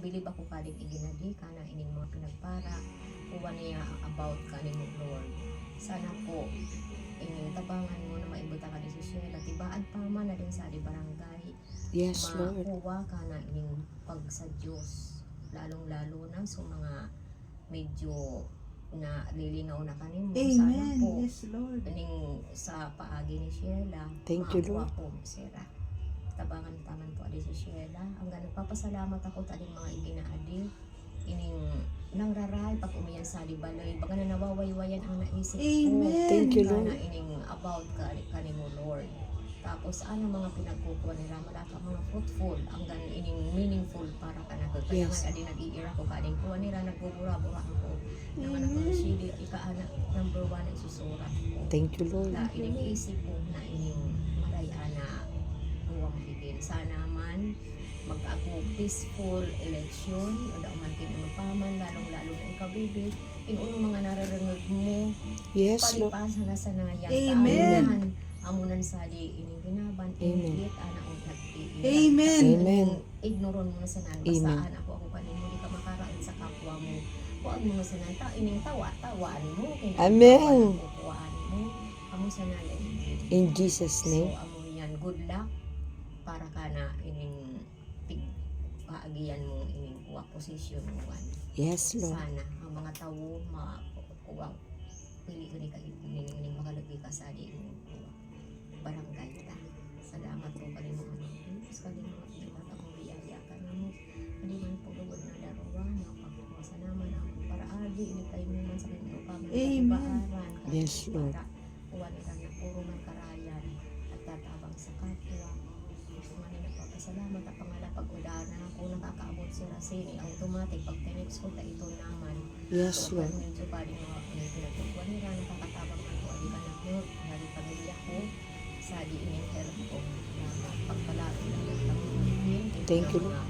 bilib ako kaning iginadi kana ining mga pinagpara kuha niya about kaning Lord. Sana po ining tabangan mo na maibuta ka ni si Sheila tibaan pa man na din sa di barangay. Yes, Lord. Makuha ka na ining pag sa Diyos lalong-lalo na sa mga medyo na lilingaw na kanimo. Sana Amen. po Yes, Lord. ining sa paagi ni Sheila Thank you, Lord. po sira tabangan taman po adi si Sheila ang nagpapasalamat ako taling mga iginaadi ining nangraray pag umiyan sa libalay baka na nawawaywayan ang naisip ko. Amen. Thank you, Kana Lord. ining about kanimo Lord. Tapos ano mga pinagkukuha nila malaka mga fruitful ang ining meaningful para ka na kaya Yes. nga adi nag-iira ko kaning kuha nila nagbubura-bura ako nga nagpapasili ikaana number 1 ang susurat ko Thank you, Lord. na inig-isip ko na ining marayana huwag bigin. Sana man mag-ako peaceful election o daw man kinumpaman lalong-lalo na ikaw baby inunong mga naririnig mo Yes, Lord. palipasan na sanayan Amen. amunan sa di ining ginaban Amen. ingit ana og nagtiil Amen. Amen. ignoron mo na sanan Amen. basaan ako kanimo di ka makarain sa kapwa mo huwag mo na sanan ining tawaan mo Amen. kukuhaan mo amo sanan In Jesus' so name. amo yan good luck para ka na ining paagian mo ining kuha posisyon mo wan. Yes, Lord. Sana ang mga tawo makuha pili ko ni ining makalagi ka sa di ining kuha barangay ta. Salamat po kali mo ano kali mo ilang akong biyaya ka na mo kali man po lugod na darawa na pagkuha sa naman ang para agi ilipay mo man sa kanyang upang Amen. Yes, Lord. kuha nila na puro man karayan at tatabang sa kapwa. Gusto nga nila nagpapasalamat at pangala pag-udana ako nakakaabot si Rasini automatic pag tinex ko ta ito naman. Yes, So, Lord. medyo pa rin mga pinagkukuha nila nakakatabang man ko ali ka na po dari pamilya ko sa di ining help ko na pagpalaki ng Thank you, Lord. na